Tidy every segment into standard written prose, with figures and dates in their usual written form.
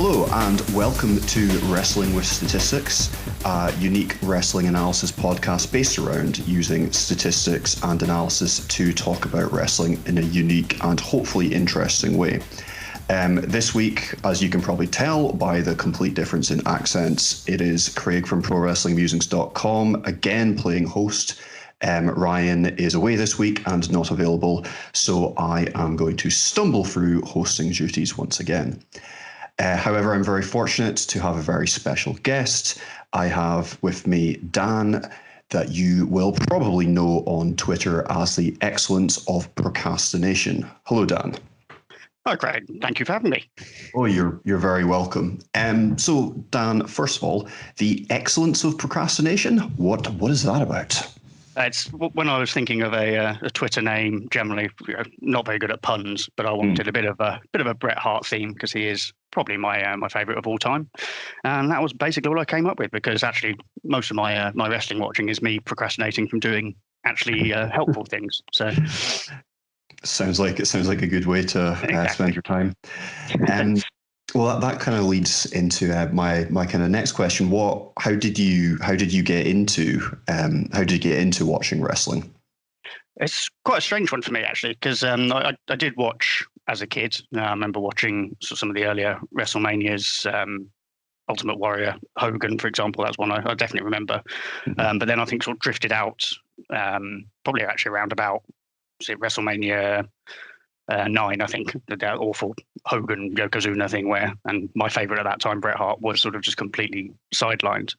Hello and welcome to Wrestling with Statistics, a unique wrestling analysis podcast based around using statistics and analysis to talk about wrestling in a unique and hopefully interesting way. This week, as you can probably tell by the complete difference in accents, it is Craig from ProWrestlingMusings.com again playing host. Ryan is away this week and not available, so I am going to stumble through hosting duties once again. However, I'm very fortunate to have a very special guest. I have with me Dan, that you will probably know on Twitter as the Excellence of Procrastination. Hello, Dan. Oh, great. Thank you for having me. Oh, you're very welcome. So, Dan, first of all, the Excellence of Procrastination, what is that about? It's when I was thinking of a Twitter name, generally not very good at puns, but I wanted a bit of a Bret Hart theme because he is probably my favourite of all time, and that was basically what I came up with. Because actually, most of my wrestling watching is me procrastinating from doing actually helpful things. So, sounds like a good way to spend your time. Well, that kind of leads into my kind of next question. How did you get into watching wrestling? It's quite a strange one for me, actually, because I did watch as a kid. I remember watching some of the earlier WrestleManias, Ultimate Warrior, Hogan, for example. That's one I definitely remember. But then I think sort of drifted out, probably actually around about WrestleMania 9, I think, that awful Hogan Yokozuna thing and my favourite at that time, Bret Hart, was sort of just completely sidelined.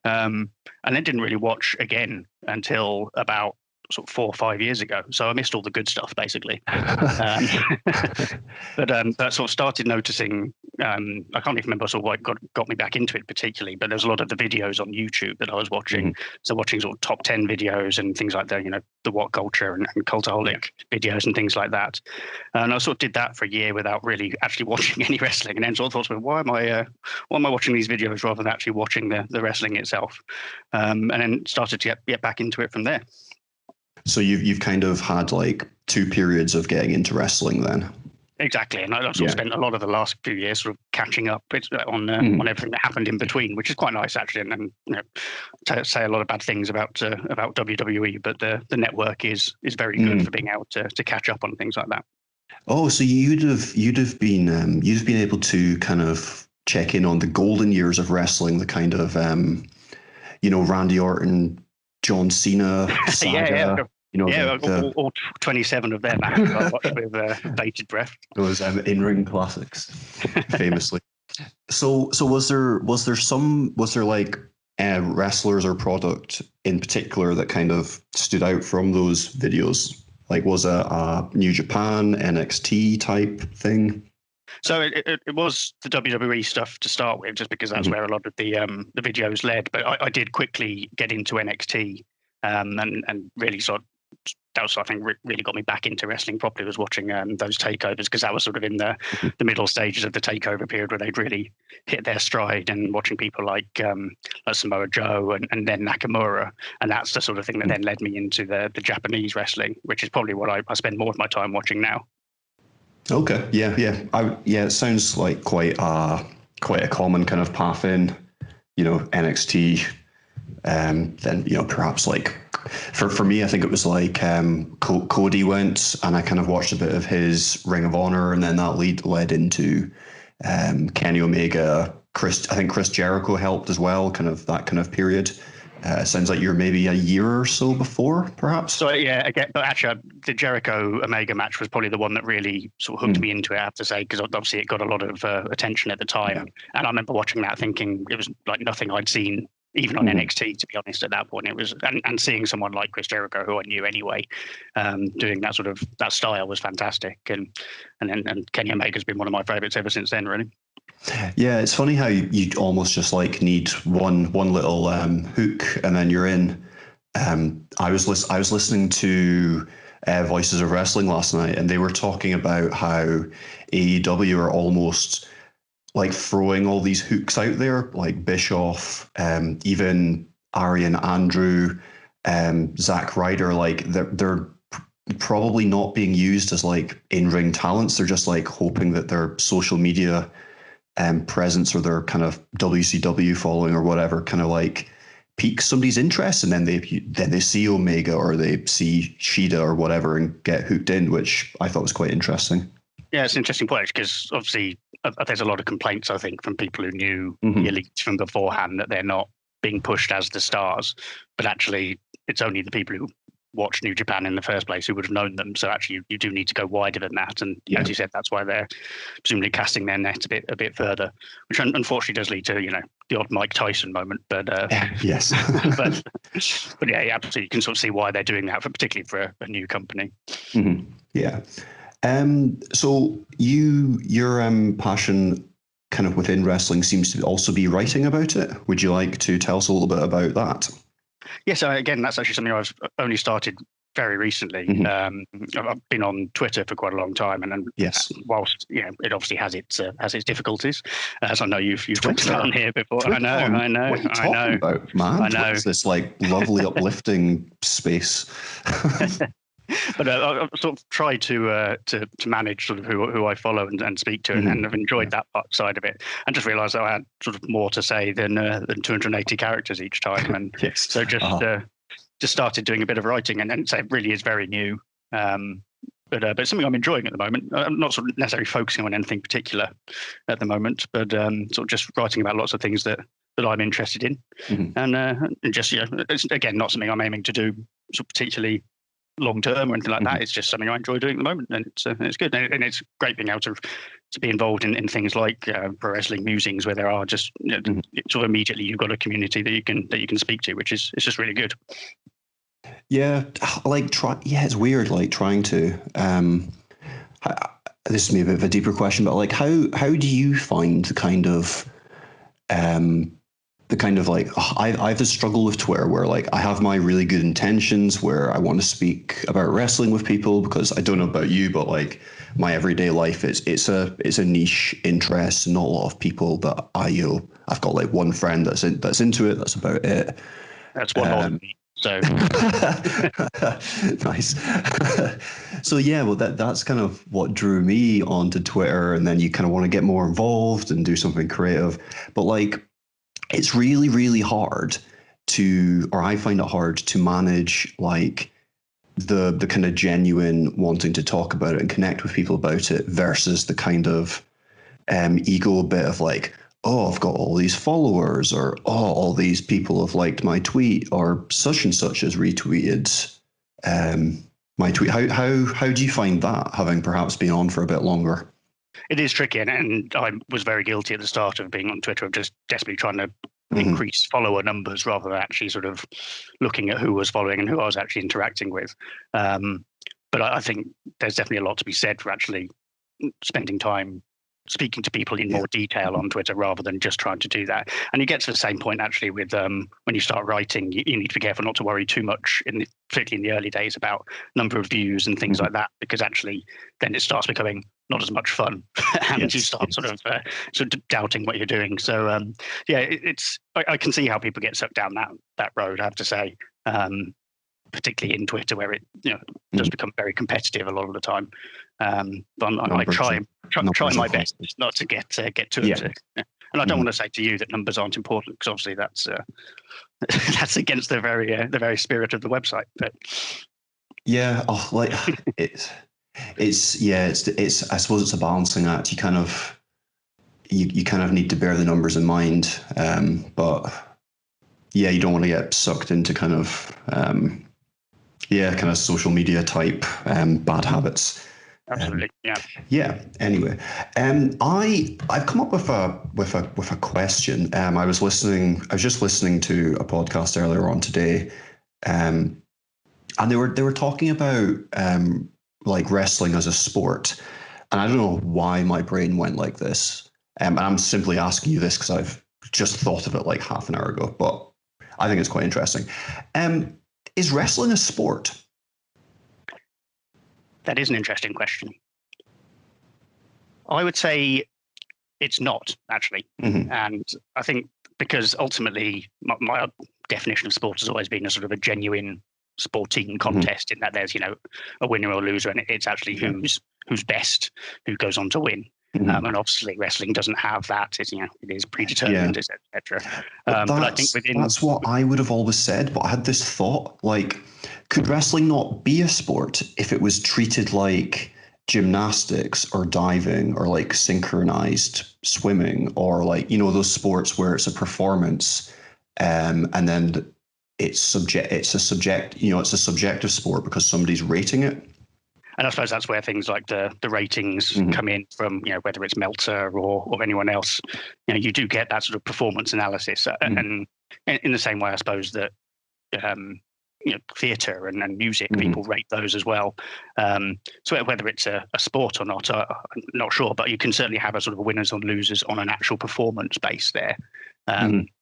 And then didn't really watch again until about sort of 4 or 5 years ago. So I missed all the good stuff, basically. But sort of started noticing, I can't even remember sort of what got me back into it particularly, but there's a lot of the videos on YouTube that I was watching. So watching sort of top 10 videos and things like that, the What Culture and Cultaholic videos and things like that. And I sort of did that for a year without really actually watching any wrestling, and then sort of thought, why am I watching these videos rather than actually watching the wrestling itself? And then started to get back into it from there. So you've kind of had like 2 periods of getting into wrestling then. Exactly, and I sort of spent a lot of the last few years sort of catching up on everything that happened in between, which is quite nice actually. And say a lot of bad things about WWE, but the network is very good for being able to catch up on things like that. Oh, so you'd have been able to kind of check in on the golden years of wrestling, the kind of Randy Orton, John Cena saga. All 27 of them actually I watched with bated breath. Those in-ring classics, famously. So was there like wrestlers or product in particular that kind of stood out from those videos? Like, was it a New Japan, NXT type thing? So it was the WWE stuff to start with, just because that's where a lot of the videos led. But I did quickly get into NXT, and really that was, I think, really got me back into wrestling properly, was watching those takeovers, because that was sort of in the middle stages of the takeover period where they'd really hit their stride, and watching people like Samoa Joe and then Nakamura. And that's the sort of thing that then led me into the Japanese wrestling, which is probably what I spend more of my time watching now. Okay, yeah. It sounds like quite a common kind of path in, NXT. Then perhaps like for me, I think it was like Cody went, and I kind of watched a bit of his Ring of Honor, and then that led into Kenny Omega. I think Chris Jericho helped as well. Kind of that kind of period. Sounds like you're maybe a year or so before, perhaps. So yeah, again, but actually, the Jericho Omega match was probably the one that really sort of hooked me into it, I have to say, because obviously it got a lot of attention at the time, and I remember watching that thinking it was like nothing I'd seen even on NXT, to be honest. At that point, it was, and seeing someone like Chris Jericho, who I knew anyway, doing that style was fantastic, and Kenny Omega's been one of my favourites ever since then, really. Yeah, it's funny how you almost just like need one little hook and then you're in. I was listening to Voices of Wrestling last night, and they were talking about how AEW are almost like throwing all these hooks out there, like Bischoff, even Arian Andrew, Zack Ryder. Like they're probably not being used as like in-ring talents. They're just like hoping that their social media presence or their kind of WCW following or whatever kind of like piques somebody's interest, and then they see Omega or they see Shida or whatever and get hooked in, which I thought was quite interesting. Yeah, it's an interesting point because obviously there's a lot of complaints, I think, from people who knew the Elite from beforehand that they're not being pushed as the stars, but actually it's only the people who watched New Japan in the first place who would have known them. So actually you do need to go wider than that. And as you said, that's why they're presumably casting their net a bit further, which unfortunately does lead to, the odd Mike Tyson moment. But yes, but yeah, absolutely. You can sort of see why they're doing that, particularly for a new company. Yeah. So your passion kind of within wrestling seems to also be writing about it. Would you like to tell us a little bit about that? Yes, again, that's actually something I've only started very recently. I've been on Twitter for quite a long time, and yes, whilst it obviously has its difficulties, as I know you've talked about on here before. Twitter. I know. What are you talking about, man? I know. It's this like lovely uplifting space. But I've sort of tried to manage sort of who I follow and speak to, and I've enjoyed that side of it, and just realised that I had sort of more to say than 280 characters each time, and yes. so just started doing a bit of writing, and so it really is very new. But it's something I'm enjoying at the moment. I'm not sort of necessarily focusing on anything particular at the moment, but sort of just writing about lots of things that I'm interested in, and just it's again not something I'm aiming to do sort of particularly long term or anything like that. It's just something I enjoy doing at the moment, and it's good, and it's great being able to be involved in things like pro wrestling musings, where there are just sort of immediately you've got a community that you can speak to, which is it's just really good. Yeah, it's weird, like trying to. This is maybe a bit of a deeper question, but like, how do you find the kind of like I have this struggle with Twitter where like I have my really good intentions where I want to speak about wrestling with people because I don't know about you, but like my everyday life it's a niche interest. Not a lot of people that I've got like one friend that's into it. That's about it. That's one so nice. So yeah, well that's kind of what drew me onto Twitter, and then you kind of want to get more involved and do something creative, but like it's really, really hard I find it hard to manage like the kind of genuine wanting to talk about it and connect with people about it versus the kind of ego bit of like, oh, I've got all these followers, or oh, all these people have liked my tweet, or such and such has retweeted my tweet. How do you find that, having perhaps been on for a bit longer? It is tricky, and I was very guilty at the start of being on Twitter of just desperately trying to increase follower numbers rather than actually sort of looking at who was following and who I was actually interacting with. But I think there's definitely a lot to be said for actually spending time speaking to people in more detail on Twitter rather than just trying to do that. And you get to the same point actually with when you start writing, you need to be careful not to worry too much, particularly in the early days, about number of views and things like that, because actually then it starts becoming not as much fun and you start sort of doubting what you're doing. So I can see how people get sucked down that road, I have to say, particularly in Twitter, where it does become very competitive a lot of the time. But I try my best not to get too upset. And I don't want to say to you that numbers aren't important, because obviously that's against the very spirit of the website. But yeah, it's I suppose it's a balancing act. You kind of need to bear the numbers in mind, but yeah, you don't want to get sucked into kind of social media type bad habits. Absolutely, yeah. Anyway, I've come up with a question. I was just listening to a podcast earlier on today, and they were talking about like wrestling as a sport, and I don't know why my brain went like this. And I'm simply asking you this because I've just thought of it like half an hour ago, but I think it's quite interesting. Is wrestling a sport? That is an interesting question. I would say it's not, actually. And I think because ultimately my definition of sport has always been a sort of a genuine sporting contest, in that there's, a winner or loser, and it's actually who's best, who goes on to win. And obviously wrestling doesn't have that. It's, it is predetermined, etc. But But I think that's what I would have always said. But I had this thought, like, could wrestling not be a sport if it was treated like gymnastics or diving or like synchronized swimming or like, those sports where it's a performance, and then it's a subjective sport because somebody's rating it. And I suppose that's where things like the ratings come in from, whether it's Meltzer or anyone else. You do get that sort of performance analysis, and in the same way, I suppose that theatre and music, people rate those as well. So whether it's a sport or not, I'm not sure, but you can certainly have a sort of winners and losers on an actual performance base there,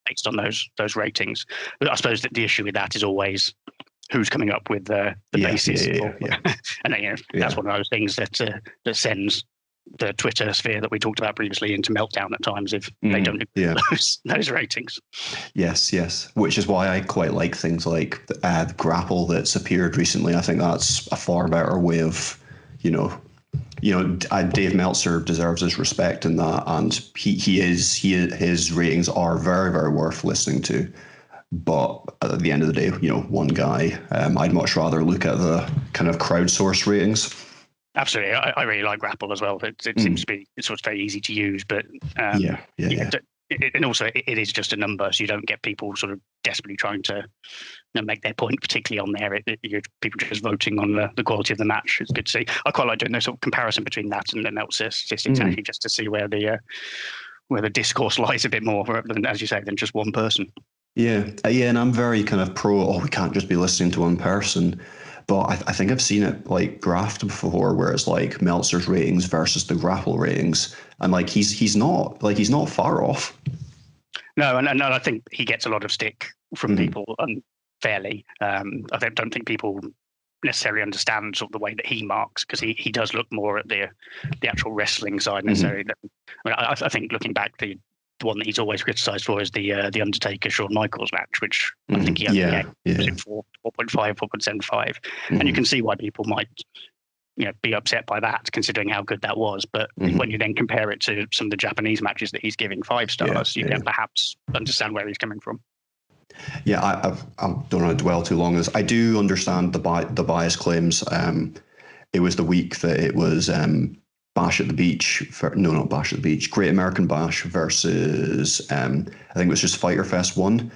based on those ratings. But I suppose that the issue with that is always who's coming up with the basis. And that's one of those things that sends the Twitter sphere that we talked about previously into meltdown at times if they don't agree with those ratings. Yes. Which is why I quite like things like the grapple that's appeared recently. I think that's a far better way of, Dave Meltzer deserves his respect in that, and his ratings are very, very worth listening to. But at the end of the day, one guy, I'd much rather look at the kind of crowdsourced ratings. Absolutely. I really like Grapple as well. It seems to be sort of very easy to use, but and also it is just a number, so you don't get people sort of desperately trying to make their point, particularly on there. People just voting on the quality of the match. It's good to see. I quite like doing the sort of comparison between that and the Meltzer statistics, actually, just to see where the discourse lies a bit more, rather than, as you say, than just one person. Yeah, and I'm very kind of pro, we can't just be listening to one person. But I think I've seen it like graphed before, where it's like Meltzer's ratings versus the Grapple ratings, and like he's not far off. No, and I think he gets a lot of stick from people unfairly. I don't think people necessarily understand sort of the way that he marks, because he does look more at the actual wrestling side necessarily. I think looking back, the one that he's always criticised for is the Undertaker Shawn Michaels match, which I think he only was in 4.5, 4.75, and you can see why people might be upset by that, considering how good that was. But when you then compare it to some of the Japanese matches that he's giving 5 stars, you can perhaps understand where he's coming from. Yeah, I don't want to dwell too long on this. I do understand the bias claims. It was the week that it was Bash at the Beach, not Bash at the Beach, Great American Bash versus I think it was just Fyter Fest 1,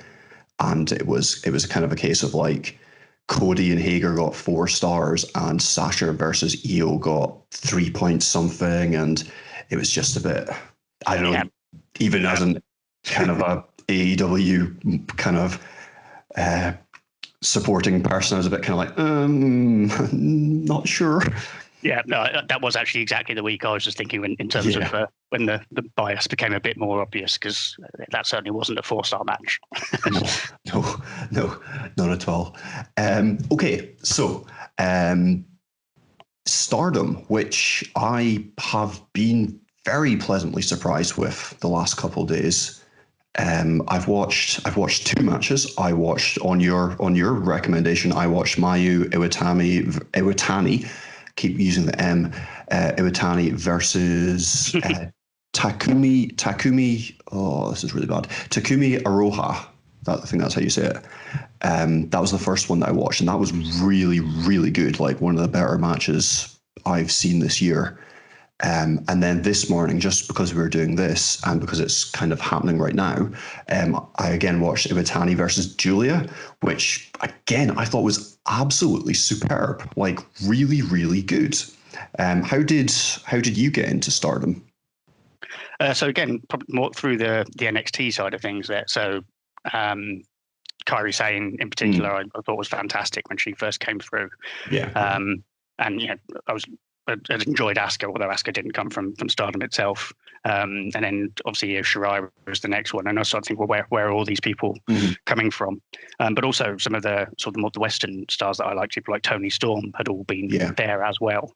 and it was kind of a case of like Cody and Hager got 4 stars and Sasha versus Io got 3 point something, and it was just a bit, I don't know, even as an kind of a AEW kind of supporting person, I was a bit kind of like, not sure. Yeah, no, that was actually exactly the week I was just thinking in terms of when the bias became a bit more obvious, because that certainly wasn't a 4-star match. No, not at all. Okay, so Stardom, which I have been very pleasantly surprised with the last couple of days. I've watched 2 matches. I watched on your recommendation. I watched Mayu Iwatani. Keep using the M. Iwatani versus Takumi. Oh, this is really bad. Takumi Aroha. I think that's how you say it. That was the first one that I watched, and that was really, really good. Like one of the better matches I've seen this year. And then this morning, just because we were doing this and because it's kind of happening right now, I again watched Iwatani versus Giulia, which again I thought was absolutely superb, like really, really good. How did you get into Stardom? So again, probably more through the NXT side of things there. So Kairi Sane in particular, I thought was fantastic when she first came through. Yeah. And I enjoyed Asuka, although Asuka didn't come from Stardom itself. And then obviously Shirai was the next one. And I started thinking, well, where are all these people coming from? But also some of the sort of more the Western stars that I liked, people like Tony Storm, had all been there as well.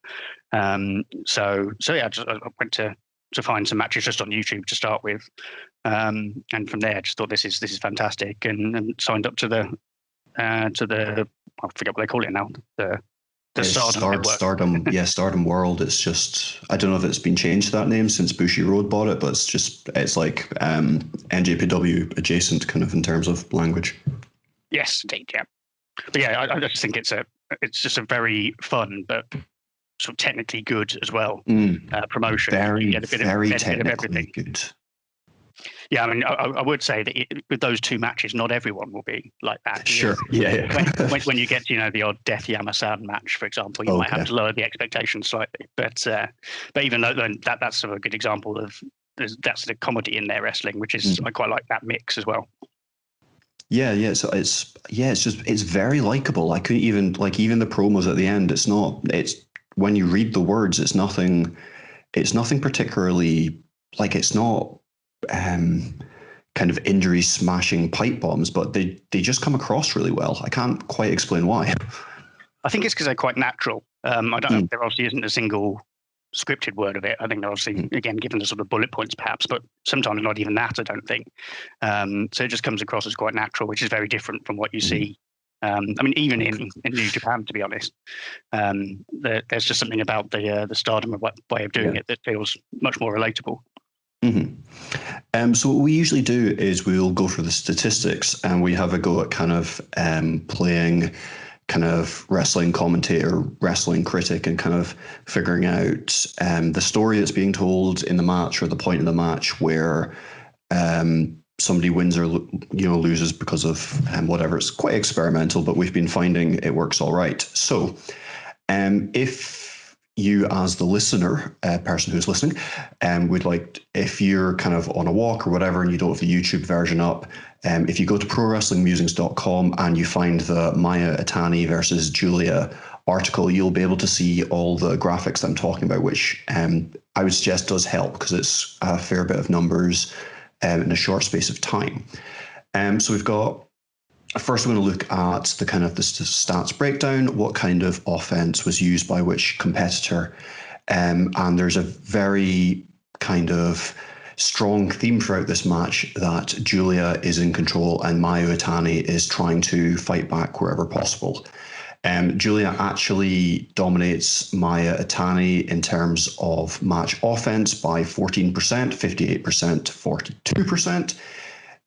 So yeah, I went to find some matches just on YouTube to start with. And from there, I just thought this is fantastic, and signed up to the I forget what they call it now, The Stardom network. Stardom, yeah, Stardom World. It's just, I don't know if it's been changed to that name since Bushiroad bought it, but it's like NJPW adjacent kind of in terms of language. Yes, indeed, yeah. But yeah, I just think it's just a very fun but sort of technically good as well promotion. Very, you get a bit very of technically good. Yeah, I mean, I would say that with those two matches, not everyone will be like that. Sure, yeah. When you get, the odd Death Yamasan match, for example, you might have to lower the expectations slightly. But even though that's sort of a good example of that's the comedy in their wrestling, which is I quite like that mix as well. Yeah. So it's very likable. I couldn't even even the promos at the end. It's when you read the words, it's nothing particularly it's not kind of injury smashing pipe bombs, but they just come across really well. I can't quite explain why. I think it's because they're quite natural. I don't know if there obviously isn't a single scripted word of it. I think they're obviously, again, given the sort of bullet points perhaps, but sometimes not even that, I don't think. So it just comes across as quite natural, which is very different from what you see. I mean, even in New Japan, to be honest, there's just something about the Stardom way of doing it that feels much more relatable. So what we usually do is we'll go for the statistics and we have a go at kind of playing kind of wrestling commentator, wrestling critic, and kind of figuring out the story that's being told in the match or the point in the match where somebody wins or loses because of whatever. It's quite experimental, but we've been finding it works all right. So if you as the listener, person who's listening, if you're kind of on a walk or whatever and you don't have the YouTube version up, if you go to prowrestlingmusings.com and you find the Maya Iwatani versus Giulia article, you'll be able to see all the graphics that I'm talking about, which I would suggest does help because it's a fair bit of numbers in a short space of time. So we've got, first we're going to look at the kind of the stats breakdown, what kind of offense was used by which competitor. And there's a very kind of strong theme throughout this match that Giulia is in control and Maya Iwatani is trying to fight back wherever possible. Giulia actually dominates Maya Iwatani in terms of match offense by 14%, 58% to 42%.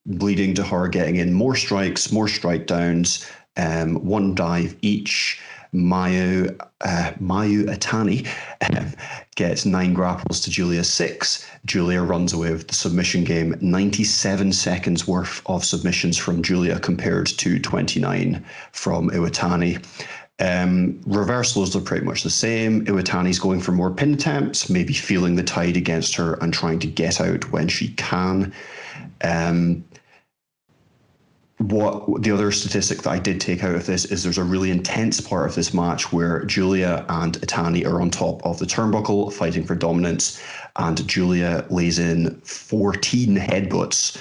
Leading to her getting in more strikes, more strike downs, one dive each. Maya Iwatani gets 9 grapples to Giulia's 6. Giulia runs away with the submission game. 97 seconds worth of submissions from Giulia compared to 29 from Iwatani. Reversals are pretty much the same. Iwatani's going for more pin attempts, maybe feeling the tide against her and trying to get out when she can. What the other statistic that I did take out of this is there's a really intense part of this match where Giulia and Iwatani are on top of the turnbuckle fighting for dominance, and Giulia lays in 14 headbutts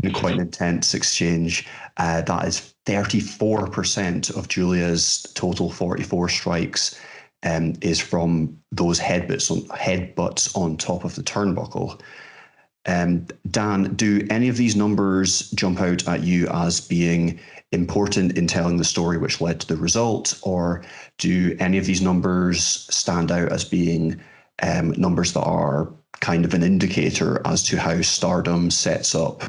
in quite an intense exchange. That is 34% of Giulia's total 44 strikes is from those headbutts on top of the turnbuckle. Dan, do any of these numbers jump out at you as being important in telling the story which led to the result, or do any of these numbers stand out as being numbers that are kind of an indicator as to how Stardom sets up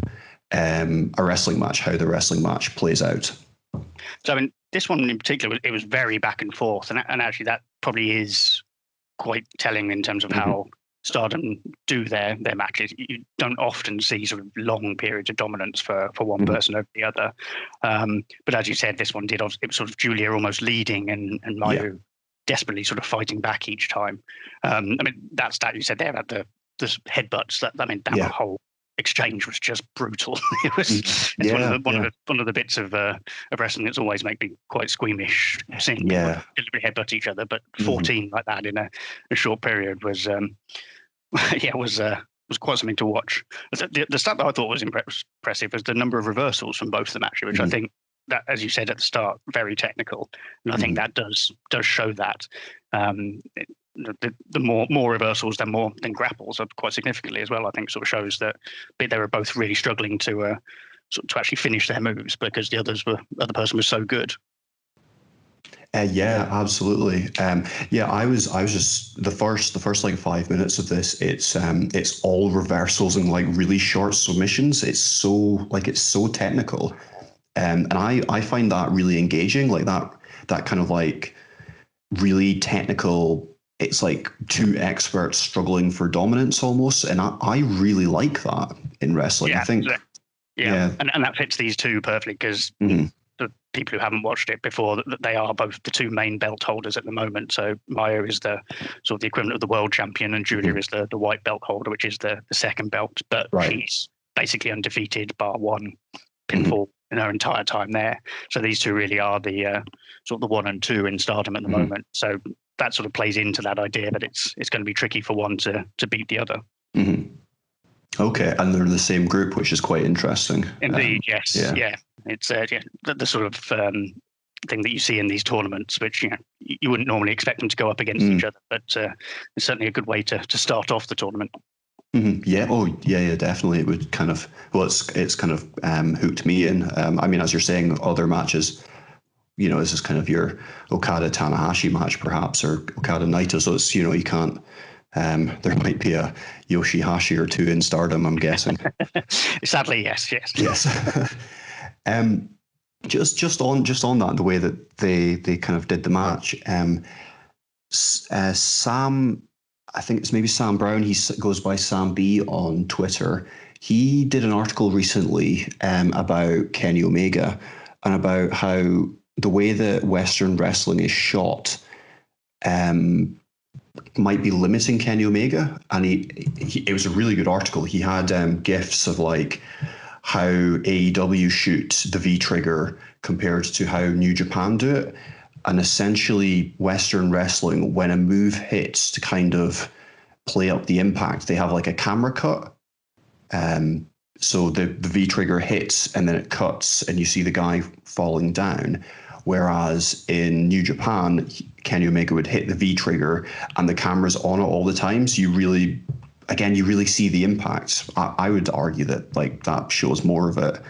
a wrestling match, how the wrestling match plays out? So, I mean, this one in particular, it was very back and forth, and actually that probably is quite telling in terms of how Stardom do their matches. You don't often see sort of long periods of dominance for one person over the other. But as you said, this one did. It was sort of Giulia almost leading and Mayu desperately sort of fighting back each time. I mean, that stat you said there about the headbutts. That whole exchange was just brutal. It was one of the bits of wrestling that's always made me quite squeamish seeing people deliberately headbutt each other. But 14 like that in a short period was. Was quite something to watch. The stat that I thought was impressive was the number of reversals from both the matches, which I think that, as you said at the start, very technical, and I think that does show that the more reversals than grapples are quite significantly as well. I think sort of shows that they were both really struggling to actually finish their moves because the other person was so good. Yeah, absolutely. Yeah, I was just the first like 5 minutes of this. It's all reversals and like really short submissions. It's so technical, and I find that really engaging. Like that kind of like really technical. It's like two experts struggling for dominance almost, and I really like that in wrestling. I Yeah, think, yeah, yeah. and that fits these two perfectly because Mhm. the people who haven't watched it before, that they are both the two main belt holders at the moment. So Maya is the sort of the equivalent of the world champion, and Giulia is the white belt holder, which is the second belt. But Right. she's basically undefeated, bar one Mhm. pinfall in her entire time there. So these two really are the sort of the one and two in Stardom at the moment. So that sort of plays into that idea that it's going to be tricky for one to beat the other. Mhm. Okay, and they're in the same group, which is quite interesting. Indeed, yes, Yeah. yeah. It's the sort of thing that you see in these tournaments, which you wouldn't normally expect them to go up against each other, but it's certainly a good way to start off the tournament. Yeah. Oh, yeah. Yeah. Definitely. It would kind of. Well, it's kind of hooked me in. I mean, as you're saying, other matches. This is kind of your Okada Tanahashi match, perhaps, or Okada Naito. So it's you can't. There might be a Yoshihashi or two in Stardom, I'm guessing. Sadly, yes. Yes. Just on that, the way that they kind of did the match. Sam, I think it's maybe Sam Brown. He goes by Sam B on Twitter. He did an article recently about Kenny Omega and about how the way that Western wrestling is shot might be limiting Kenny Omega. And it was a really good article. He had gifs of like how AEW shoots the V trigger compared to how New Japan do it. And essentially, Western wrestling, when a move hits to kind of play up the impact, they have like a camera cut. So the V trigger hits and then it cuts, and you see the guy falling down. Whereas in New Japan, Kenny Omega would hit the V trigger and the camera's on it all the time. So you really see the impact. I would argue that like that shows more of it.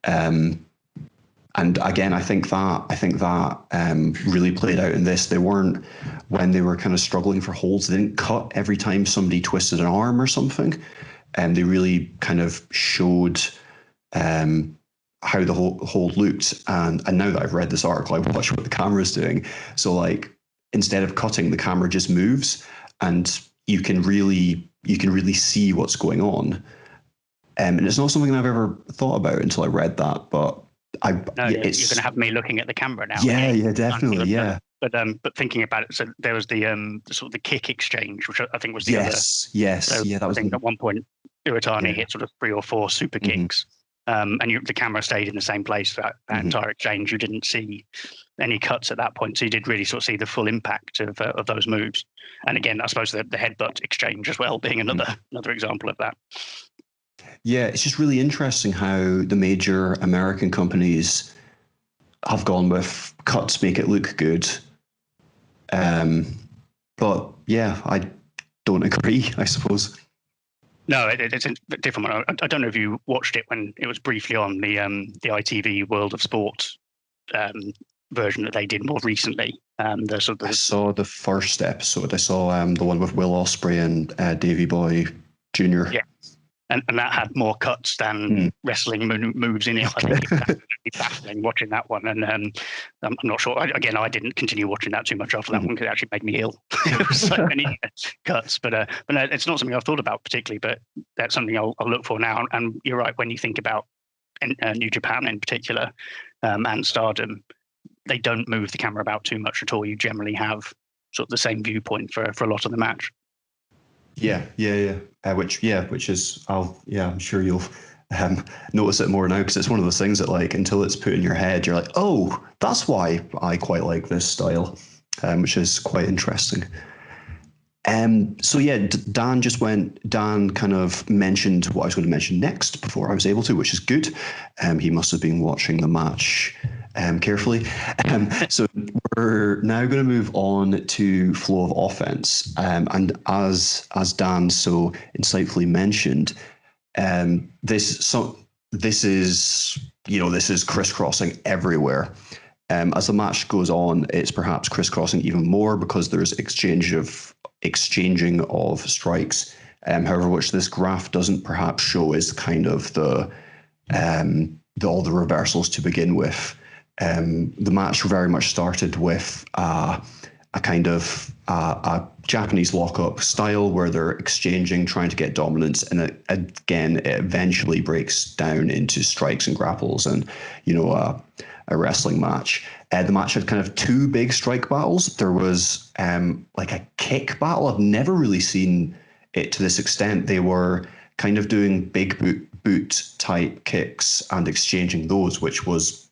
And again, I think that really played out in this. They weren't, when they were kind of struggling for holds, they didn't cut every time somebody twisted an arm or something. And they really kind of showed how the hold looked. And now that I've read this article, I watch what the camera's doing. So like, instead of cutting, the camera just moves, and you can really see what's going on. And it's not something I've ever thought about until I read that, but you're going to have me looking at the camera now. Yeah, yeah, definitely, yeah. But thinking about it, so there was the sort of the kick exchange, which I think was the other. Yes, so yeah, that was. I think at one point Iwatani hit sort of 3 or 4 super kicks, and the camera stayed in the same place for that entire exchange. You didn't see any cuts at that point, so you did really sort of see the full impact of those moves. And again, I suppose the headbutt exchange as well being another example of that. Yeah, it's just really interesting how the major American companies have gone with cuts make it look good. But yeah, I don't agree, I suppose. No, it's a different one. I don't know if you watched it when it was briefly on the ITV World of Sport version that they did more recently. I saw the first episode. I saw the one with Will Ospreay and Davey Boy Jr. Yeah. And that had more cuts than wrestling moves in it. I think it's absolutely baffling watching that one. And I'm not sure. I didn't continue watching that too much after that one because it actually made me ill. There were so many cuts. But no, it's not something I've thought about particularly, but that's something I'll look for now. And you're right, when you think about New Japan in particular and Stardom, they don't move the camera about too much at all. You generally have sort of the same viewpoint for a lot of the match. Yeah. Which is, I'm sure you'll notice it more now, because it's one of those things that like until it's put in your head, you're like, oh, that's why I quite like this style, which is quite interesting. So yeah, Dan kind of mentioned what I was going to mention next before I was able to, which is good. He must have been watching the match carefully. So we're now going to move on to flow of offense. And as Dan so insightfully mentioned, this is crisscrossing everywhere. As the match goes on, it's perhaps crisscrossing even more because there's exchanging of strikes. However, which this graph doesn't perhaps show is kind of all the reversals to begin with. The match very much started with a kind of a Japanese lock-up style where they're exchanging, trying to get dominance, and it eventually breaks down into strikes and grapples, and a wrestling match. The match had kind of two big strike battles. There was like a kick battle. I've never really seen it to this extent. They were kind of doing big boot type kicks and exchanging those,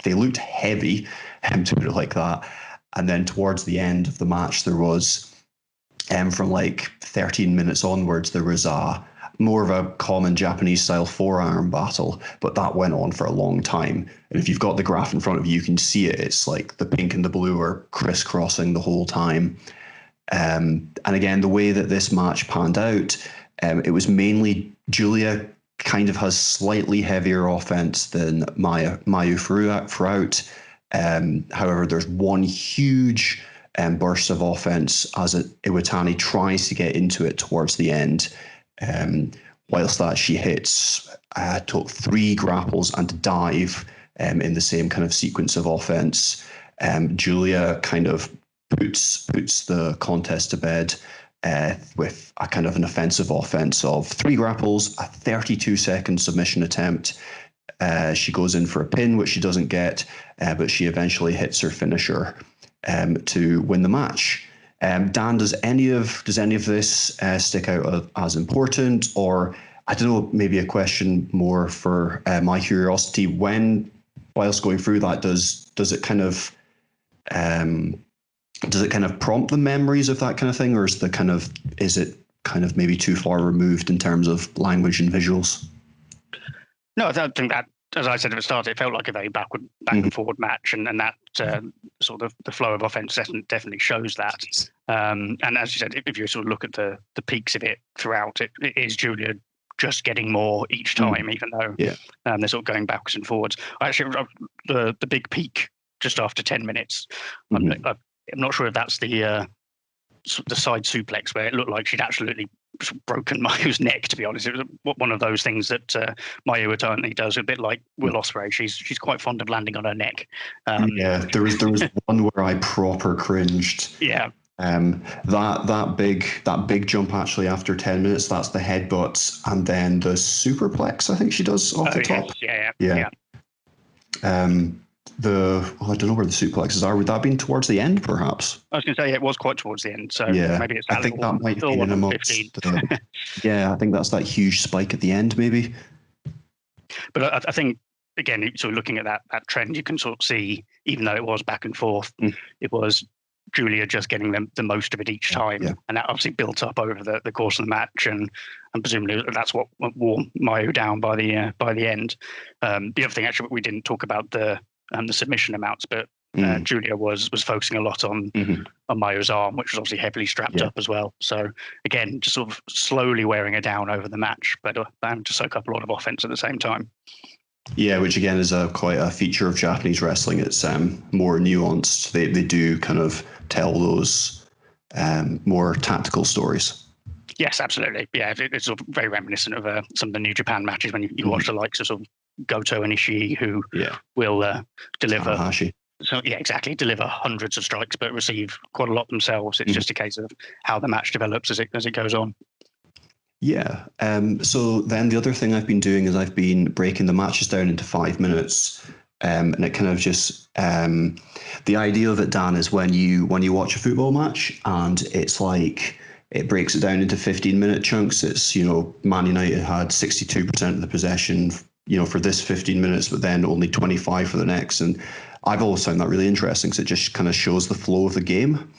they looked heavy, to put it like that. And then towards the end of the match, there was, from like 13 minutes onwards, there was more of a common Japanese style forearm battle, but that went on for a long time. And if you've got the graph in front of you, you can see it. It's like the pink and the blue are crisscrossing the whole time. And again, the way that this match panned out, it was mainly Giulia kind of has slightly heavier offense than Mayu throughout. However, there's one huge burst of offense as Iwatani tries to get into it towards the end. Whilst that she hits took 3 grapples and a dive in the same kind of sequence of offense. Giulia kind of puts the contest to bed with a kind of an offensive offense of 3 grapples, a 32-second submission attempt. She goes in for a pin, which she doesn't get, but she eventually hits her finisher to win the match. Dan, does any of this stick out as important, or I don't know, maybe a question more for my curiosity? Whilst going through that, does it kind of prompt the memories of that kind of thing, or is it kind of maybe too far removed in terms of language and visuals? No, I don't think that, as I said at the start, it felt like a very back and forward match, and that sort of the flow of offense definitely shows that. And as you said, if you sort of look at the peaks of it throughout, it is Giulia just getting more each time, even though they're sort of going backwards and forwards. Actually, the big peak just after 10 minutes, I'm not sure if that's the side suplex where it looked like she'd absolutely broken Mayu's neck, to be honest. It was one of those things that Mayu Iwatani does, a bit like Will Ospreay. She's quite fond of landing on her neck. There was one where I proper cringed. Yeah. That big jump actually after 10 minutes, that's the headbutt, and then the superplex I think she does off the top. Yeah. I don't know where the suplexes are. Would that have been towards the end, perhaps? I was going to say it was quite towards the end. So maybe it's that. I think that might be in amongst. I think that's that huge spike at the end, maybe. But I think again, sort of looking at that trend, you can sort of see, even though it was back and forth, it was Giulia just getting the most of it each time, and that obviously built up over the course of the match, and presumably that's what wore Mayu down by the end. The other thing, actually, we didn't talk about the submission amounts, but Giulia was focusing a lot on Mayu's arm, which was obviously heavily strapped up as well. So again, just sort of slowly wearing her down over the match, but having to soak up a lot of offense at the same time. Yeah, which again is quite a feature of Japanese wrestling. It's more nuanced. They do kind of tell those more tactical stories. Yes, absolutely. Yeah, it's sort of very reminiscent of some of the New Japan matches when you watch the likes of sort of Goto and Ishii, who will deliver. Tanahashi. So exactly, deliver hundreds of strikes, but receive quite a lot themselves. It's just a case of how the match develops as it goes on. Yeah. So then the other thing I've been doing is I've been breaking the matches down into 5 minutes, and it kind of just the idea of it, Dan, is when you watch a football match and it's like it breaks it down into 15-minute chunks. It's Man United had 62% of the possession, for this 15 minutes, but then only 25 for the next. And I've always found that really interesting because it just kind of shows the flow of the game.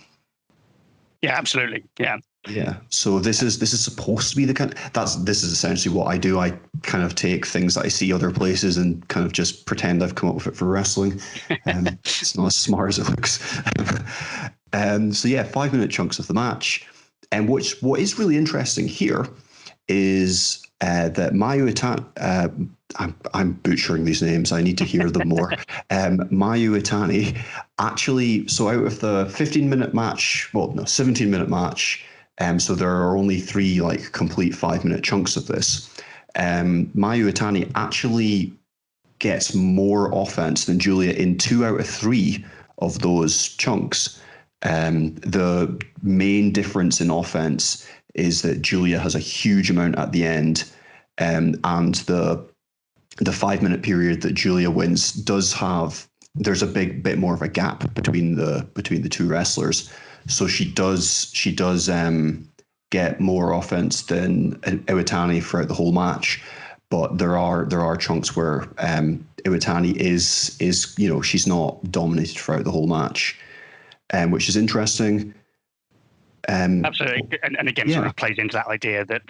Yeah, absolutely. Yeah. Yeah. So this is supposed to be this is essentially what I do. I kind of take things that I see other places and kind of just pretend I've come up with it for wrestling. It's not as smart as it looks. So 5-minute chunks of the match. And what is really interesting here is that Mayu Iwatani, I'm butchering these names. I need to hear them more. Mayu Iwatani actually, so out of the 15-minute match, 17-minute match, so there are only 3 like complete 5-minute chunks of this. Mayu Iwatani actually gets more offense than Giulia in 2 out of 3 of those chunks. The main difference in offense is that Giulia has a huge amount at the end, and the 5-minute period that Giulia wins there's a big bit more of a gap between the 2 wrestlers, so she does get more offense than Iwatani throughout the whole match. But there are chunks where Iwatani is she's not dominated throughout the whole match, which is interesting. Absolutely, and again, sort of plays into that idea that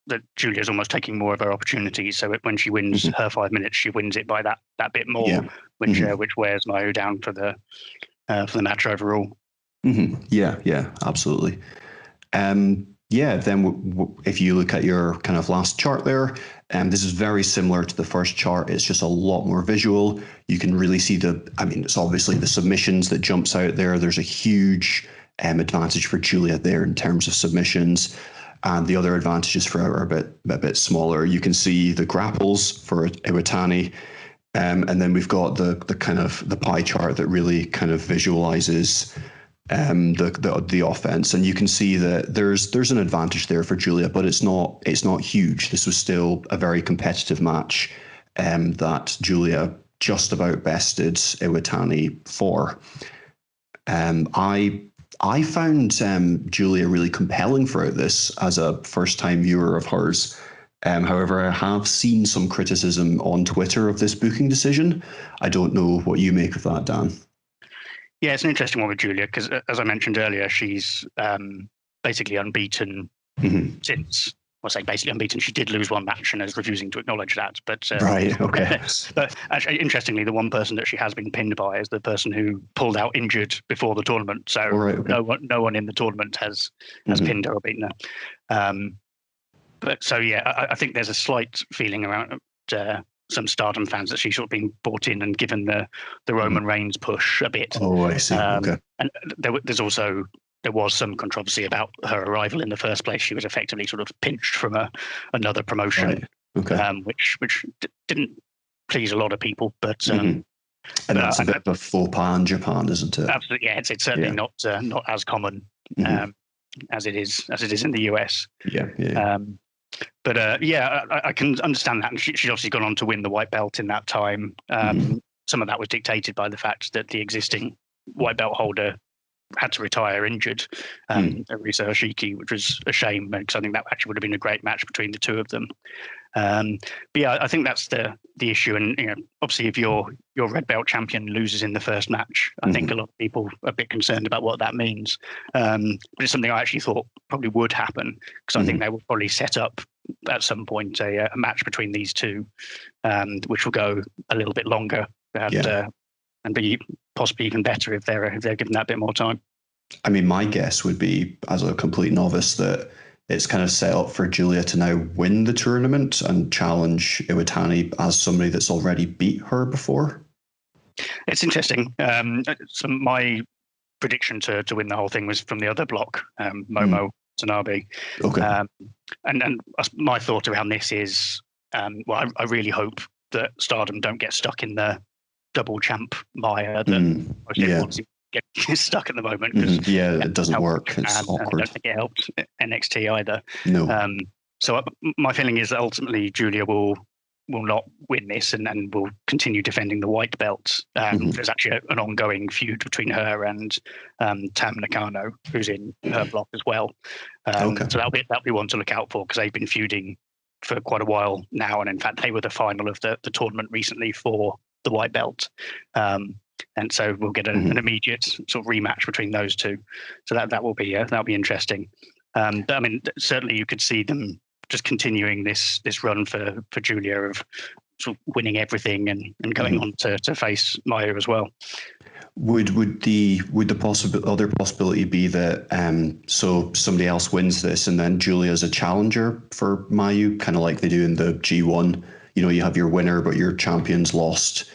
that Giulia's almost taking more of her opportunities. So when she wins her 5 minutes, she wins it by that bit more, which wears Mayu down for the match overall. Yeah, absolutely. Then if you look at your kind of last chart there, this is very similar to the first chart. It's just a lot more visual. You can really see it's obviously the submissions that jumps out there. There's a huge advantage for Giulia there in terms of submissions, and the other advantages for her are a bit smaller. You can see the grapples for Iwatani, and then we've got the kind of the pie chart that really kind of visualizes the offense, and you can see that there's an advantage there for Giulia, but it's not huge. This was still a very competitive match that Giulia just about bested Iwatani for. I found Giulia really compelling throughout this as a first-time viewer of hers. However, I have seen some criticism on Twitter of this booking decision. I don't know what you make of that, Dan. Yeah, it's an interesting one with Giulia because, as I mentioned earlier, she's basically unbeaten since. I say basically unbeaten. She did lose one match and is refusing to acknowledge that. But right, okay. But actually, interestingly, the one person that she has been pinned by is the person who pulled out injured before the tournament. So no one in the tournament has pinned her or beaten her. But so yeah, I think there's a slight feeling around some Stardom fans that she's sort of been brought in and given the Roman Reigns push a bit. Oh, I see. Okay. And there was some controversy about her arrival in the first place. She was effectively sort of pinched from another promotion, right. Okay. Which didn't please a lot of people. But and that's a bit of a faux pas in Japan, isn't it? Absolutely, yeah. It's certainly not as common as it is in the US. Yeah. But I can understand that. And she's obviously gone on to win the white belt in that time. Some of that was dictated by the fact that the existing white belt holder had to retire injured, Arisa Hoshiki, which was a shame because I think that actually would have been a great match between the two of them. But yeah, I think that's the issue. And obviously, if your red belt champion loses in the first match, I think a lot of people are a bit concerned about what that means. But it's something I actually thought probably would happen because I think they will probably set up at some point a match between these two, which will go a little bit longer and be possibly even better if they're given that bit more time. I mean, my guess would be, as a complete novice, that it's kind of set up for Giulia to now win the tournament and challenge Iwatani as somebody that's already beat her before. It's interesting. So my prediction to win the whole thing was from the other block, Momo Tanabe. Okay. And my thought around this is, I really hope that Stardom don't get stuck in the double champ mire that most everyone seems to get stuck at the moment. It doesn't work. It's awkward. I don't think it helped NXT either. No. So my feeling is that ultimately Giulia will not win this and will continue defending the white belt. There's actually an ongoing feud between her and Tam Nakano, who's in her block as well. So that'll be one to look out for because they've been feuding for quite a while now, and in fact they were the final of the tournament recently for the white belt. And so we'll get an immediate sort of rematch between those two. So that'll be interesting. But I mean, certainly you could see them just continuing this run for Giulia of sort of winning everything and going on to face Mayu as well. Would the other possibility be that so somebody else wins this and then Giulia's a challenger for Mayu, kind of like they do in the G1? You know, you have your winner, but your champion's lost.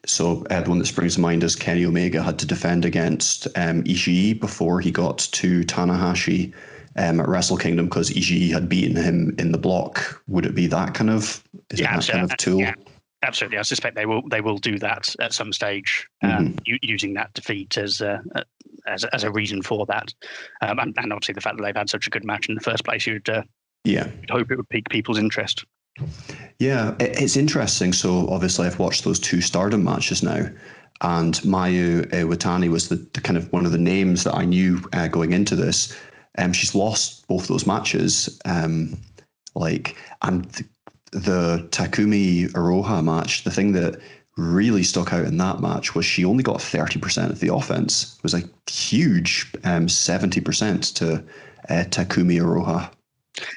So the one that springs to mind is Kenny Omega had to defend against Ishii before he got to Tanahashi at Wrestle Kingdom because Ishii had beaten him in the block. Would it be that kind of tool? Yeah, absolutely. I suspect they will do that at some stage, using that defeat as a reason for that, and obviously the fact that they've had such a good match in the first place, you'd hope it would pique people's interest. Yeah, it's interesting. So obviously I've watched those 2 Stardom matches now, and Mayu Iwatani was the kind of one of the names that I knew going into this. She's lost both those matches. And the Takumi Iroha match, the thing that really stuck out in that match was she only got 30% of the offense. It was a huge 70% to Takumi Iroha.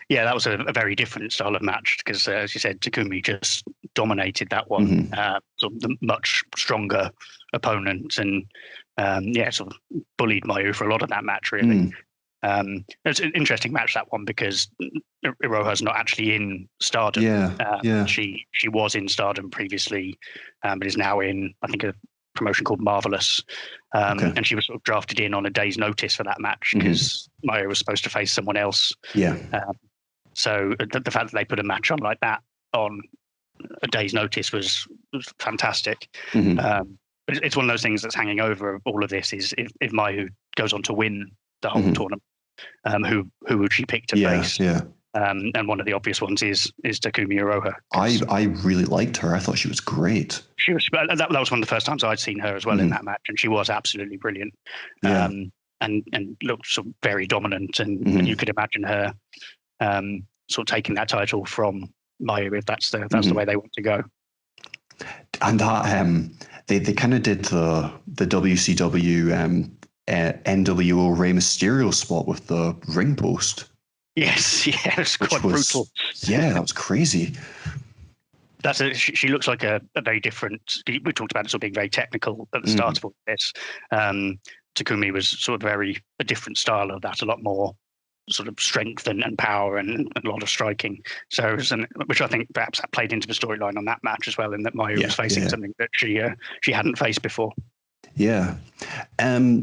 Yeah, that was a very different style of match because, as you said, Takumi just dominated that one. Sort of the much stronger opponent, and sort of bullied Mayu for a lot of that match. Really, it's an interesting match, that one, because Iroha's not actually in Stardom. She was in Stardom previously, but is now in, I think, a promotion called Marvelous, and she was sort of drafted in on a day's notice for that match because Mayu was supposed to face someone else. So the fact that they put a match on like that on a day's notice was fantastic. But it's one of those things that's hanging over all of this is if Mayu goes on to win the whole tournament, who would she pick to face? And one of the obvious ones is Takumi Iroha. I really liked her. I thought she was great. She was. That was one of the first times I'd seen her as well in that match, and she was absolutely brilliant. And looked sort of very dominant, and you could imagine her sort of taking that title from Mayu if that's the way they want to go. And that they kind of did the WCW NWO Rey Mysterio spot with the ring post. Yes, it's quite brutal. Yeah, that was crazy. She looks like a very different. We talked about it sort of being very technical at the start of all this. Takumi was sort of a different style of that, a lot more sort of strength and power and a lot of striking. So, which I think perhaps that played into the storyline on that match as well, in that Mayu was facing something that she hadn't faced before. Yeah.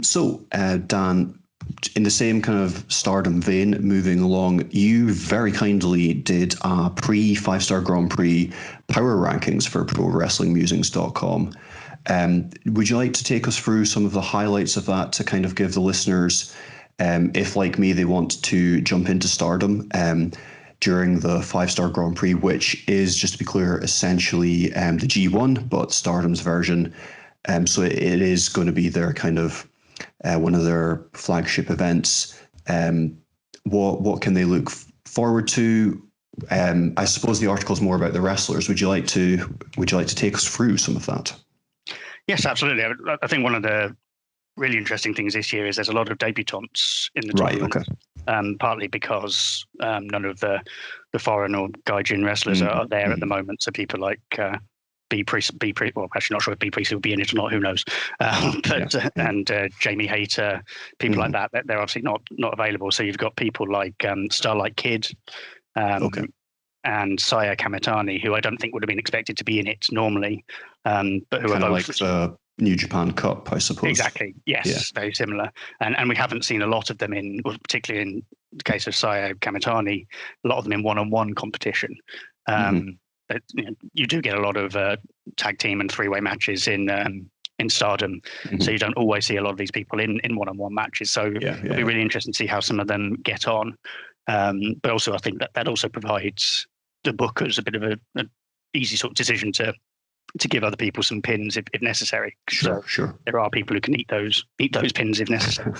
So, Dan, in the same kind of Stardom vein, moving along, you very kindly did a pre-5-star Grand Prix power rankings for ProWrestlingMusings.com. Would you like to take us through some of the highlights of that to kind of give the listeners, if like me, they want to jump into Stardom during the 5-star Grand Prix, which is, just to be clear, essentially the G1, but Stardom's version. So it is going to be their kind of one of their flagship events. What can they look forward to? I suppose the article is more about the wrestlers. Would you like to take us through some of that? Yes, absolutely. I think one of the really interesting things this year is there's a lot of debutantes in the tournament. Okay. Partly because none of the foreign or Gaijin wrestlers are there at the moment. So people like B Priest, well, actually not sure if B Priest will be in it or not, who knows. And Jamie Hayter, people like that, they're obviously not available. So you've got people like Starlight Kid and Saya Kamitani, who I don't think would have been expected to be in it normally, but who kind are both like the New Japan Cup, I suppose. Exactly. Yes, very similar. And we haven't seen a lot of them particularly in the case of Saya Kamitani, a lot of them in one-on-one competition. But, you do get a lot of tag team and three-way matches in Stardom, so you don't always see a lot of these people in one-on-one matches. So it'll be really interesting to see how some of them get on. But also, I think that also provides the bookers a bit of an easy sort of decision to give other people some pins if necessary. Sure. There are people who can eat those pins if necessary.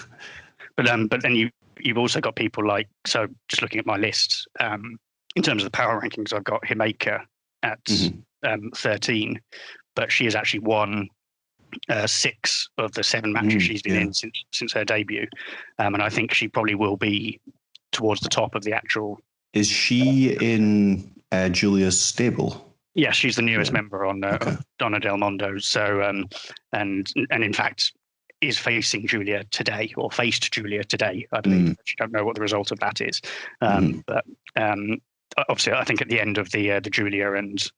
But then you've also got people like, so just looking at my list, in terms of the power rankings, I've got Himeka at 13, but she has actually won 6 of the 7 matches she's been in since her debut, and I think she probably will be towards the top of the actual. Is she in Giulia's stable. Yeah, she's the newest member on Donna Del Mondo. So, and in fact, is facing Giulia today, or faced Giulia today, I believe. I don't know what the result of that is, but obviously, I think at the end of the Giulia and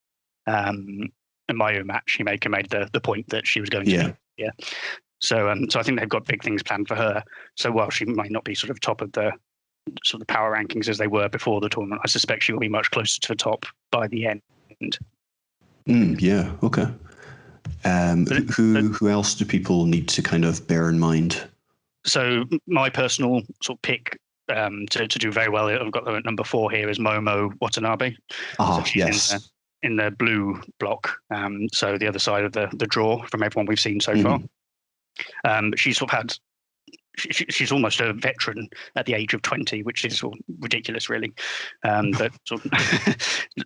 Mayu match, he made the point that she was going to be. Yeah. So I think they've got big things planned for her. So while she might not be sort of top of the sort of power rankings as they were before the tournament, I suspect she will be much closer to the top by the end. Yeah. Okay. Who else do people need to kind of bear in mind? So my personal sort of pick to do very well, I've got them at number 4 here, is Momo Watanabe. So she's in the blue block. So the other side of the draw from everyone we've seen so far. But she's sort of had. She's almost a veteran at the age of 20, which is sort of ridiculous, really, but sort of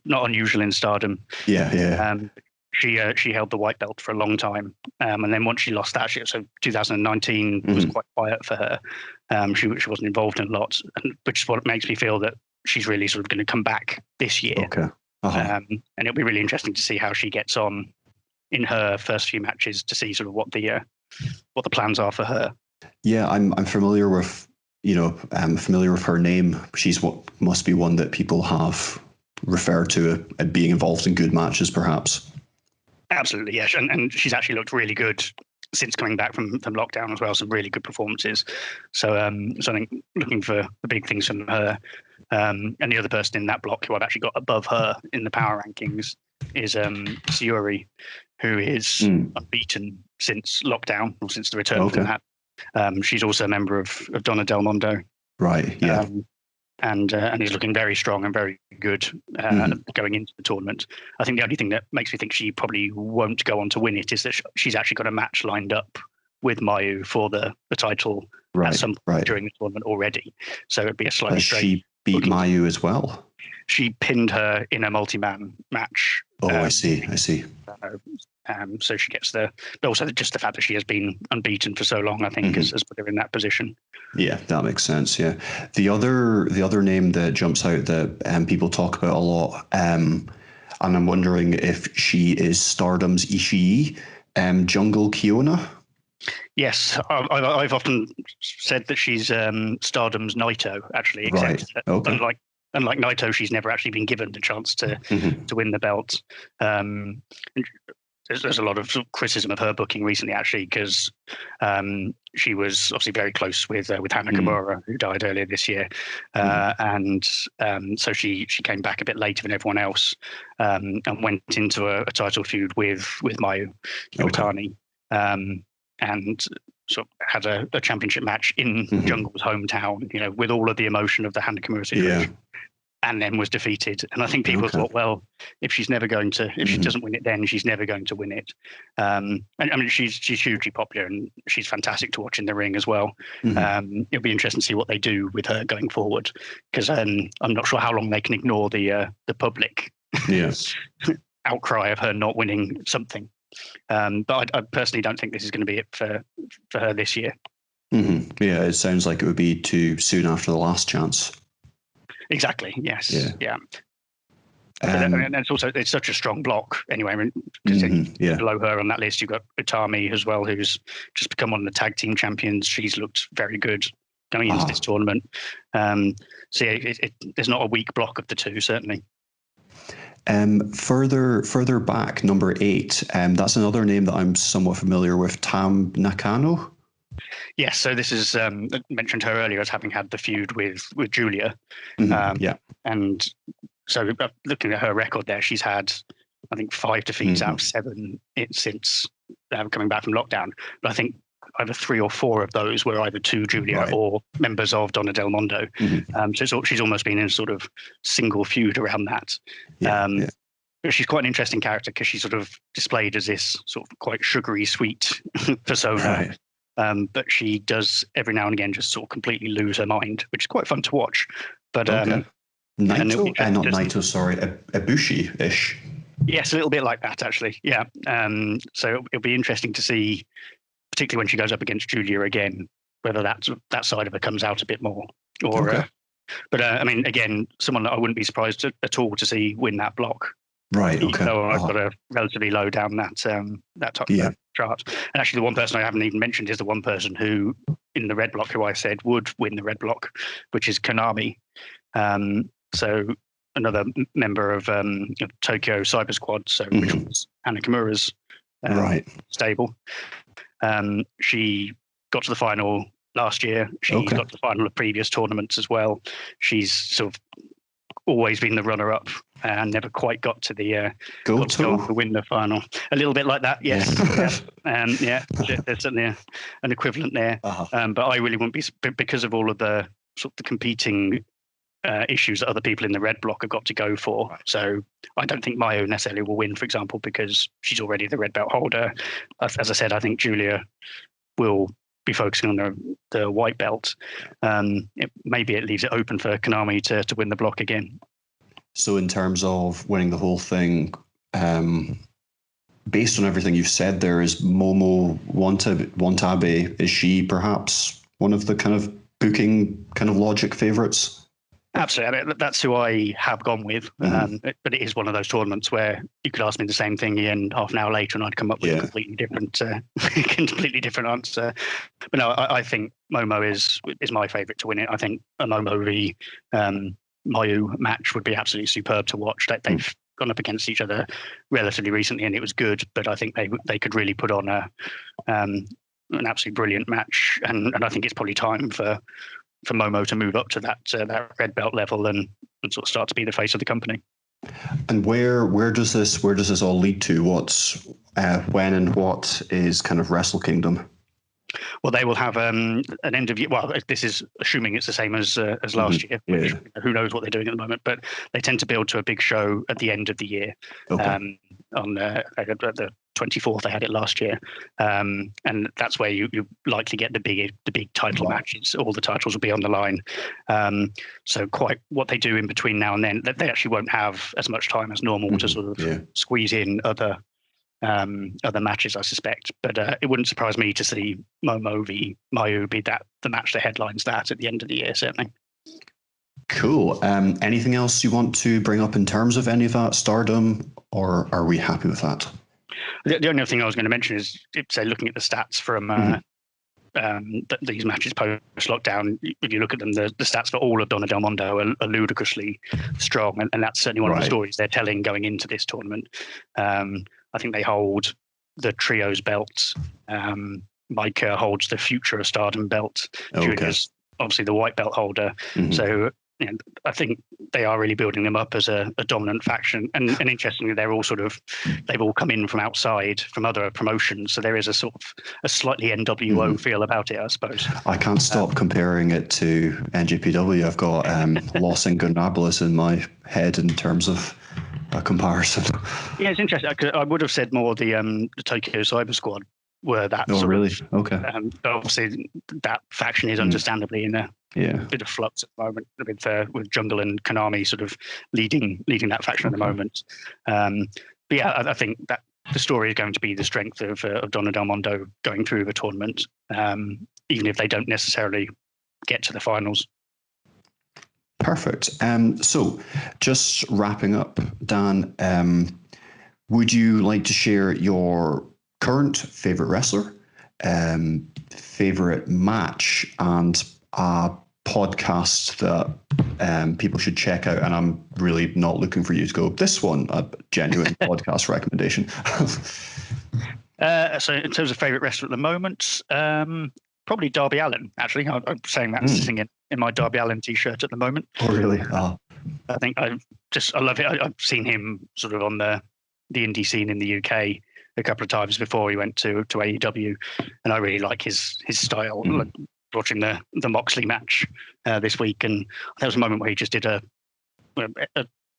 not unusual in Stardom. She held the white belt for a long time, and then once she lost that, so 2019 was quite quiet for her. She wasn't involved in a lot, which is what makes me feel that she's really sort of going to come back this year. And it'll be really interesting to see how she gets on in her first few matches, to see sort of what the plans are for her. Yeah, I'm familiar with familiar with her name. She's must be one that people have referred to at being involved in good matches, perhaps. Absolutely, yes, and she's actually looked really good since coming back from lockdown as well. Some really good performances. So I think looking for the big things from her. And the other person in that block who I've actually got above her in the power rankings is Sayuri, who is unbeaten since lockdown, or since the return from that. She's also a member of Donna Del Mondo. Right, yeah. And he's looking very strong and very good going into the tournament. I think the only thing that makes me think she probably won't go on to win it is that she's actually got a match lined up with Mayu for the title at some point during the tournament already. So it'd be a slightly strange. She beat Mayu as well? She pinned her in a multi-man match. I see. So she gets but also just the fact that she has been unbeaten for so long, I think, has put her in that position. Yeah, that makes sense. Yeah, the other name that jumps out that people talk about a lot, and I'm wondering if she is Stardom's Ishii, Jungle Kiona. Yes, I've often said that she's Stardom's Naito, actually, except unlike Naito, she's never actually been given the chance to win the belt. There's a lot of criticism of her booking recently, actually, because she was obviously very close with Hana Kimura, who died earlier this year, and so she came back a bit later than everyone else, and went into a title feud with Mayu Iwatani, and sort of had a championship match in Jungle's hometown, with all of the emotion of the Hana Kimura situation. And then was defeated. And I think people thought, well, if she doesn't win it, then she's never going to win it. And I mean, she's hugely popular, and she's fantastic to watch in the ring as well. It'll be interesting to see what they do with her going forward, because I'm not sure how long they can ignore the public outcry of her not winning something. But I personally don't think this is going to be it for her this year. Yeah, it sounds like it would be too soon after the last chance. Exactly. Yes. Yeah. And it's such a strong block anyway. I mean, below her on that list, you've got Utami as well, who's just become one of the tag team champions. She's looked very good going into this tournament. So there's not a weak block of the two, certainly. Further back, number 8. That's another name that I'm somewhat familiar with. Tam Nakano. Yes, so this is mentioned her earlier as having had the feud with Giulia. And so looking at her record there, she's had, I think, 5 defeats out of 7 since coming back from lockdown. But I think either 3 or 4 of those were either to Giulia or members of Donna Del Mondo. So she's almost been in a sort of single feud around that. But she's quite an interesting character because she's sort of displayed as this sort of quite sugary, sweet persona. But she does every now and again just sort of completely lose her mind, which is quite fun to watch. But Naito? Not Naito, sorry, Ibushi-ish. Yes, a little bit like that, actually. Yeah. So it'll be interesting to see, particularly when she goes up against Giulia again, whether that side of her comes out a bit more, or But I mean, again, someone that I wouldn't be surprised at all to see win that block. Right. Okay. So I've got a relatively low down that chart. And actually, the one person I haven't even mentioned is the one person who in the red block who I said would win the red block, which is Konami. So another member of Tokyo Cyber Squad, so which was Hana Kimura's stable. She got to the final last year. She got to the final of previous tournaments as well. She's sort of always been the runner-up and never quite got to the go to win the final. A little bit like that, yes. There's certainly an equivalent there. But I really wouldn't be, because of all of the sort of the competing issues that other people in the red block have got to go for. Right. So I don't think Mayu necessarily will win, for example, because she's already the red belt holder. As I said, I think Giulia will be focusing on the white belt. Maybe it leaves it open for Konami to win the block again. So in terms of winning the whole thing, based on everything you've said, there is Momo Watabe. Is she perhaps one of the kind of booking kind of logic favourites? Absolutely. I mean, that's who I have gone with. But it is one of those tournaments where you could ask me the same thing again half an hour later and I'd come up with a completely different answer. But no, I think Momo is my favourite to win it. I think a Momo v Mayu match would be absolutely superb to watch. They've gone up against each other relatively recently and it was good, but I think they could really put on an absolutely brilliant match. And I think it's probably time for Momo to move up to that red belt level and sort of start to be the face of the company. And where does this all lead to? What's when and what is kind of Wrestle Kingdom? Well, they will have an end of year. Well, this is assuming it's the same as last year. Which, who knows what they're doing at the moment? But they tend to build to a big show at the end of the year. Okay. On the 24th, they had it last year, and that's where you likely get the big title matches. All the titles will be on the line. So quite what they do in between now and then, they actually won't have as much time as normal to sort of squeeze in other matches, I suspect. But it wouldn't surprise me to see Momo v Mayu be the match that headlines that at the end of the year, certainly. Cool. Anything else you want to bring up in terms of any of that Stardom, or are we happy with that? The only other thing I was going to mention is, say, looking at the stats from these matches post-lockdown, if you look at them, the stats for all of Donna Del Mondo are ludicrously strong, and that's certainly one of the stories they're telling going into this tournament. I think they hold the trios belt. Micah holds the future of Stardom belt. Julia's obviously the white belt holder. So I think they are really building them up as a dominant faction. And interestingly, they've all come in from outside, from other promotions. So there is a sort of a slightly NWO feel about it, I suppose. I can't stop comparing it to NJPW. I've got Los Ingobernables in my head in terms of a comparison. Yeah, it's interesting. I would have said more the Tokyo Cyber Squad were that. Oh, really? Okay. But obviously, that faction is understandably in a bit of flux at the moment, with Jungle and Konami sort of leading that faction at the moment. But yeah, I think that the story is going to be the strength of Donna Del Mondo going through the tournament, even if they don't necessarily get to the finals. Perfect. So just wrapping up, Dan, would you like to share your current favorite wrestler, favorite match, and a podcast that people should check out? And I'm really not looking for you to go, this one, a genuine podcast recommendation. So in terms of favorite wrestler at the moment, probably Darby Allin, actually. I'm saying that sitting in my Darby Allin t-shirt at the moment. Oh, really? Oh. I think I love it. I've seen him sort of on the indie scene in the UK a couple of times before he went to AEW, and I really like his style. Like watching the Moxley match this week, and there was a moment where he just did a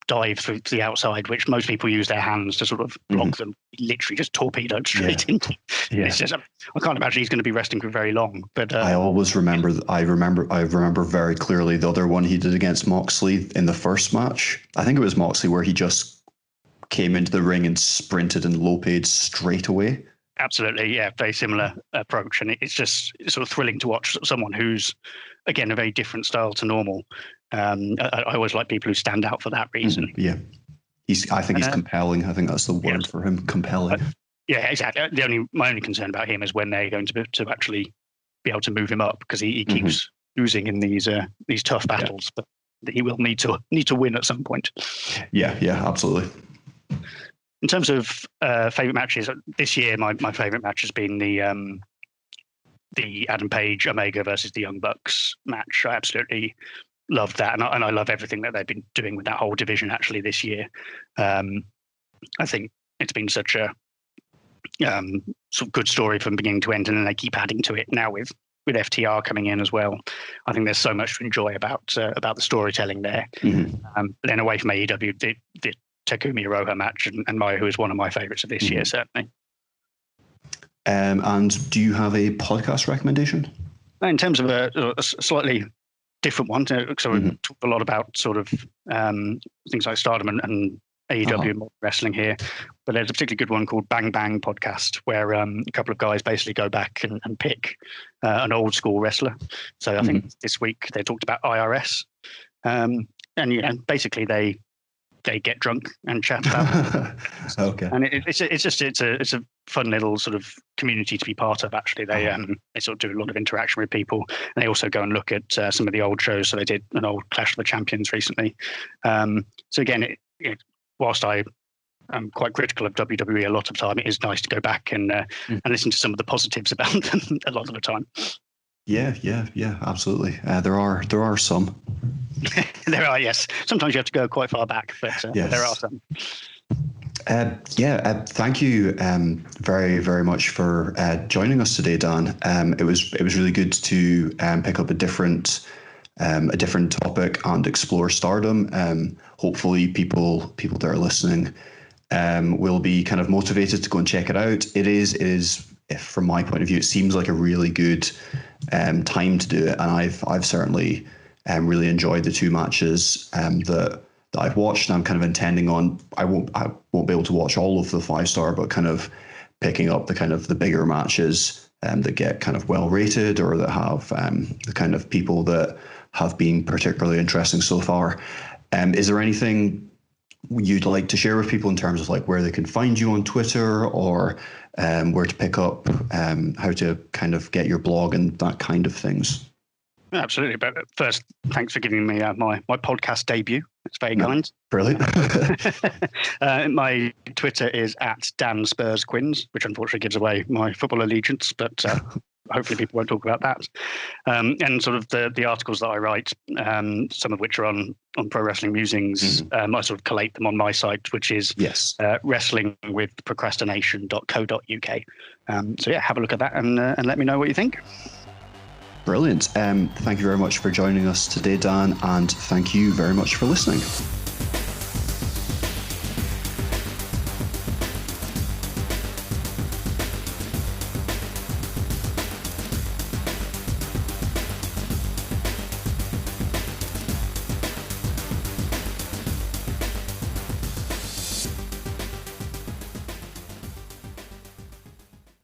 dive through to the outside, which most people use their hands to sort of block them. He literally just torpedoed straight into. It's just, I can't imagine he's going to be resting for very long. But I always remember. I remember very clearly the other one he did against Moxley in the first match. I think it was Moxley where he just came into the ring and sprinted and loped straight away. Absolutely, yeah, very similar approach, and it's sort of thrilling to watch someone who's, again, a very different style to normal. I always like people who stand out for that reason. Yeah, I think he's compelling. I think that's the word for him, compelling. Yeah, exactly. My only concern about him is when they're going to actually be able to move him up, because he keeps losing in these tough battles, but he will need to win at some point. Yeah, absolutely. In terms of favorite matches this year, my favorite match has been the Adam Page Omega versus the Young Bucks match. I absolutely loved that, and I love everything that they've been doing with that whole division actually this year. I think it's been such a sort of good story from beginning to end, and then they keep adding to it now with FTR coming in as well. I think there's so much to enjoy about the storytelling there. But then away from AEW, the Takumi Iroha match and Mayu, who is one of my favourites of this year, certainly. And do you have a podcast recommendation? In terms of a slightly different one, so we talked a lot about sort of things like Stardom and AEW and wrestling here, but there's a particularly good one called Bang Bang Podcast, where a couple of guys basically go back and pick an old school wrestler. So I think this week they talked about IRS, and basically they get drunk and chat about it. Okay. And it's a fun little sort of community to be part of. Actually, they sort of do a lot of interaction with people, and they also go and look at some of the old shows. So they did an old Clash of the Champions recently. So again, whilst I am quite critical of WWE a lot of the time, it is nice to go back and listen to some of the positives about them a lot of the time. Yeah, absolutely. There are some. There are, yes. Sometimes you have to go quite far back, but yes. There are some. Thank you very, very much for joining us today, Dan. It was really good to pick up a different topic and explore Stardom. Hopefully people that are listening will be kind of motivated to go and check it out. It is from my point of view, it seems like a really good time to do it, and I've certainly really enjoyed the two matches that I've watched. And I'm kind of intending on I won't be able to watch all of the 5-star, but kind of picking up the bigger matches that get kind of well rated, or that have the kind of people that have been particularly interesting so far. Is there anything you'd like to share with people in terms of like where they can find you on Twitter, or where to pick up, how to kind of get your blog and that kind of things? Absolutely. But first, thanks for giving me my podcast debut. It's very kind. Brilliant. My Twitter is @DanSpursQuins, which unfortunately gives away my football allegiance, but hopefully people won't talk about that. And sort of the articles that I write, some of which are on Pro Wrestling Musings, I sort of collate them on my site, which is wrestlingwithprocrastination.co.uk. So yeah, have a look at that and let me know what you think. Brilliant. Thank you very much for joining us today, Dan, and thank you very much for listening.